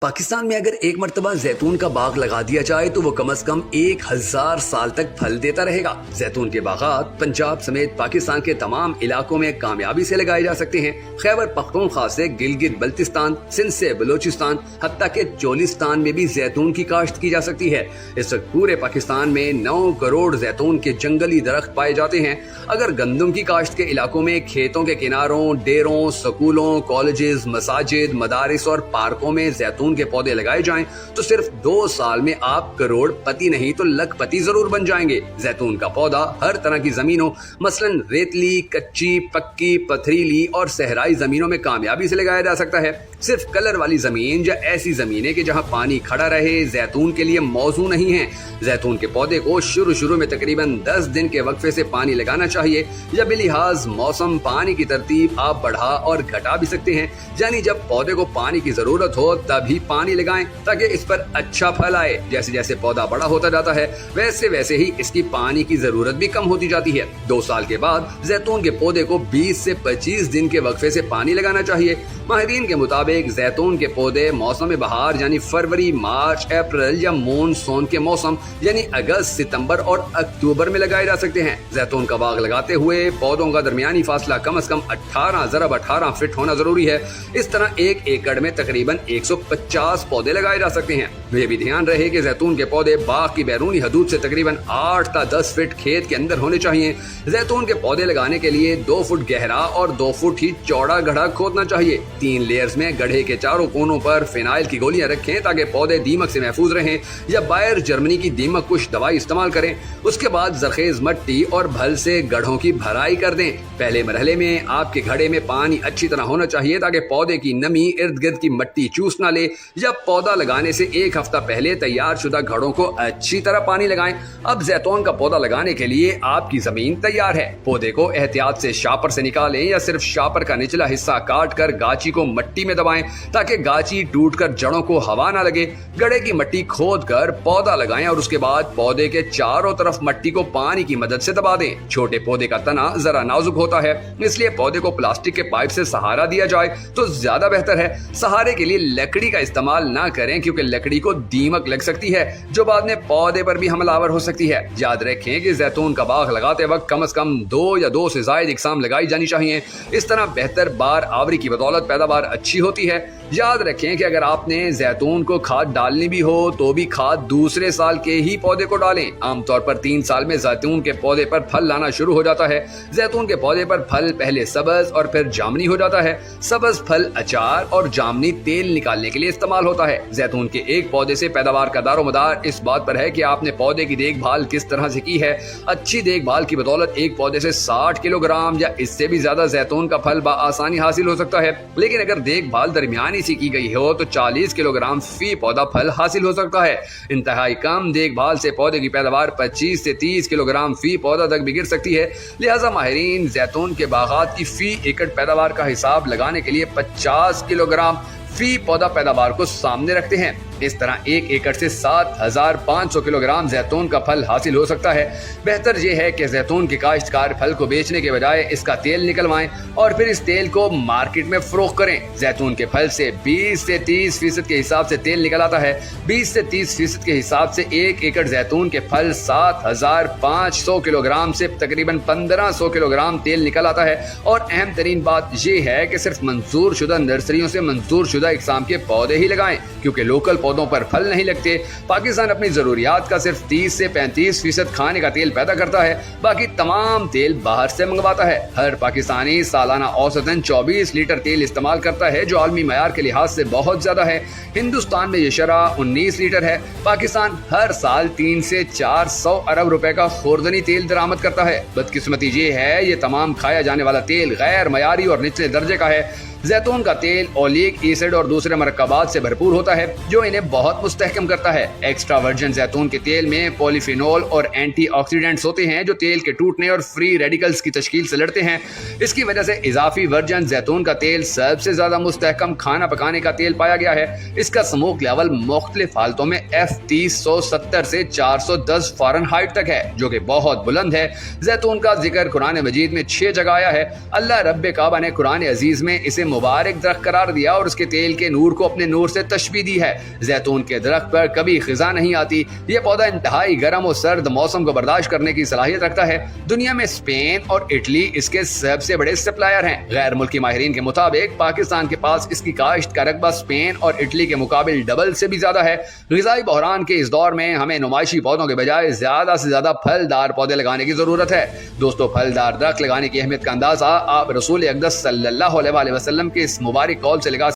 पाकिस्तान में अगर एक मर्तबा जैतून का बाग लगा दिया जाए तो वो कम अज कम 1000 साल तक फल देता रहेगा। जैतून के बागात पंजाब समेत पाकिस्तान के तमाम इलाकों में कामयाबी से लगाए जा सकते हैं। खैबर पख्तूनख्वा से गिलगित बल्तिस्तान, सिंध से बलोचिस्तान, हत्ता के चोलिस्तान में भी जैतून की काश्त की जा सकती है। इस वक्त पूरे पाकिस्तान में 9 करोड़ जैतून के जंगली दरख्त पाए जाते हैं। अगर गंदम की काश्त के इलाकों में खेतों के किनारों, डेरों, स्कूलों, कॉलेजेस, मसाजिद, मदारिस और पार्कों में जैतून के पौधे लगाए जाएं तो सिर्फ 2 साल में आप करोड़पति नहीं तो लखपति जरूर बन जाएंगे। जैतून का पौधा हर तरह की जमीनों मसलन रेतली, कच्ची, पक्की, पथरीली और सहराई जमीनों में कामयाबी से लगाया जा सकता है। सिर्फ कलर वाली जमीन या ऐसी जमीनें कि जहां पानी खड़ा रहे जैतून के लिए मौजू नहीं है। जैतून के पौधे को शुरू में तकरीबन 10 दिन के वक्फे से पानी लगाना चाहिए या बिलिहाज मौसम पानी की तरतीब आप बढ़ा और घटा भी सकते हैं। यानी जब पौधे को पानी की जरूरत हो तभी पानी लगाएं ताकि इस पर अच्छा फल आए। जैसे जैसे पौधा बड़ा होता जाता है वैसे वैसे ही इसकी पानी की जरूरत भी कम होती जाती है। 2 साल के बाद जैतून के पौधे को 20 से 25 दिन के वक्फे से पानी लगाना चाहिए। माहिरीन के मुताबिक जैतून के पौधे मौसम बहार यानी फरवरी, मार्च, अप्रैल या मानसून के मौसम यानी अगस्त, सितंबर और अक्टूबर में लगाए जा सकते हैं। जैतून का बाग लगाते हुए पौधों का दरमियानी फासला कम से कम 18x18 फीट होना जरूरी है। इस तरह 1 एकड़ में तकरीबन 150 पौधे लगाए जा सकते हैं। ये भी ध्यान रहे कि जैतून के पौधे बाग की बैरूनी हदूद से तकरीबन 8 से 10 फीट खेत के अंदर होने चाहिए। जैतून के पौधे लगाने के लिए 2 फुट गहरा और 2 फुट ही चौड़ा गड्ढा खोदना चाहिए। 3 लेयर्स में गड्ढे के चारों कोनों पर फिनाइल की गोलियां रखें ताकि पौधे दीमक से महफूज रहें या बायर जर्मनी की दीमक कुश दवाई इस्तेमाल करें। उसके बाद जरखेज मट्टी और भल से गड्ढों की भराई कर दें। पहले मरहले में आपके घड़े में पानी अच्छी तरह होना चाहिए ताकि पौधे की नमी इर्द गिर्द की मट्टी चूस ना ले। जब पौधा लगाने से 1 हफ्ता पहले तैयार शुदा घड़ों को अच्छी तरह पानी लगाएं। अब जैतून का पौधा लगाने के लिए आपकी जमीन तैयार है। पौधे को एहतियात से शापर से निकालें या सिर्फ शापर का निचला हिस्सा काट कर गाची को मट्टी में दबाएं ताकि गाची टूटकर जड़ों को हवा ना लगे। गड्ढे की मट्टी खोद कर पौधा लगाएं और उसके बाद पौधे के चारों तरफ मट्टी को पानी की मदद से दबा दें। छोटे पौधे का तना जरा नाजुक होता है इसलिए पौधे को प्लास्टिक के पाइप से सहारा दिया जाए तो ज्यादा बेहतर है। सहारे के लिए लकड़ी का इस्तेमाल ना करें क्योंकि लकड़ी को दीमक लग सकती है जो बाद में पौधे पर भी हमलावर हो सकती है। याद रखें कि जैतून का बाग लगाते वक्त कम से कम 2 या 2 से ज्यादा इकसाम लगाई जानी चाहिए। इस तरह बेहतर बार आवरी की बदौलत पैदावार अच्छी होती है। याद रखें कि अगर आपने जैतून को खाद डालनी भी हो तो भी खाद दूसरे साल के ही पौधे को डालें। आमतौर पर 3 साल में जैतून के पौधे पर फल लाना शुरू हो जाता है। जैतून के पौधे पर फल पहले सब्ज और फिर जामनी हो जाता है। सब्ज फल अचार और जामनी तेल निकालने के लिए इस्तेमाल होता है। जैतून के एक पौधे से पैदावार का दारोमदार इस बात पर है कि आपने पौधे की देखभाल किस तरह से की है। अच्छी देखभाल की बदौलत एक पौधे से 60 किलोग्राम या इससे भी ज्यादा जैतून का फल आसानी हासिल हो सकता है। लेकिन अगर देखभाल दरमियानी सी की गई हो तो 40 किलोग्राम फी पौधा फल हासिल हो सकता है। इंतहाई कम देखभाल से पौधे की पैदावार 25 से 30 किलोग्राम फी पौधा तक भी गिर सकती है। लिहाजा माहिरीन जैतून के बागात की फी एकड़ पैदावार का हिसाब लगाने के लिए 50 किलोग्राम फी पौधा पैदावार को सामने रखते हैं। इस तरह 1 एकड़ से 7500 किलोग्राम जैतून का फल हासिल हो सकता है। बेहतर यह है कि जैतून के काश्तकार फल को बेचने के बजाय इसका तेल निकलवाएं और फिर इस तेल को मार्केट में फरोख्त करें। जैतून के फल से 20 से 30% के हिसाब से तेल निकल आता है। 20 से 30% के हिसाब से 1 एकड़ जैतून के फल 7500 किलोग्राम से तकरीबन 1500 किलोग्राम तेल निकल आता है। और अहम तरीन बात यह है कि सिर्फ मंजूर शुदा नर्सरियों से मंजूर शुदा इकसाम के पौधे ही लगाएं क्योंकि लोकल पौधों पर फल नहीं लगते। पाकिस्तान अपनी जरूरियात का सिर्फ 30 से 35% खाने का तेल पैदा करता है, बाकी तमाम तेल बाहर से मंगवाता है। हर पाकिस्तानी सालाना औसतन 24 लीटर तेल इस्तेमाल करता है जो आलमी मयार के लिहाज से बहुत ज्यादा है। हिंदुस्तान में ये शरह 19 लीटर है। पाकिस्तान हर साल 3 से 400 अरब रुपए का खुर्दनी तेल दरामद करता है। बदकिस्मती ये है ये तमाम खाया जाने वाला तेल गैर मयारी और निचले दर्जे का है। जैतून का तेल ओलिक एसिड और दूसरे मरकबात से भरपूर होता है जो इन्हें बहुत मुस्तहकम करता है। एक्स्ट्रा वर्जिन जैतून के तेल में पॉलीफिनोल और एंटीऑक्सीडेंट्स होते हैं जो तेल के टूटने और फ्री रेडिकल्स की तश्कील से लड़ते हैं। इसकी वजह से इजाफी वर्जिन जैतून का तेल सबसे ज्यादा मुस्तहकम खाना पकाने का तेल पाया गया है। इसका स्मोक लेवल मुख्तलिफ हालतों में F370 से 410 फ़ारेनहाइट तक है जो कि बहुत बुलंद है। जैतून का जिक्र कुरान मजीद में 6 जगह आया है। अल्लाह रब्बे काबा ने कुरान अजीज में इसे मुबारक दरख्त करार दिया और उसके तेल के नूर को अपने नूर से तशबीह दी है। जैतून के दरख्त पर कभी खिजा नहीं आती। ये पौधा इंतहाई गर्म और सर्द मौसम को बर्दाश्त करने की सलाहियत रखता है। दुनिया में स्पेन और इटली इसके सबसे बड़े सप्लायर हैं। गैर मुल्की माहिरीन के मुताबिक पाकिस्तान के पास इसकी काश्त का रकबा स्पेन और इटली के मुकाबिल डबल से भी ज्यादा है। ग़िज़ाई बहरान के इस दौर में हमें नुमाइशी पौधों के बजाय ज्यादा से ज्यादा फलदार पौधे लगाने की जरूरत है। दोस्तों, फलदार दरख्त लगाने की अहमियत का अंदाजा आप रसूल अक़दस सल्लल्लाहु अलैहि वसल्लम के इस मुबारक कौल से लगा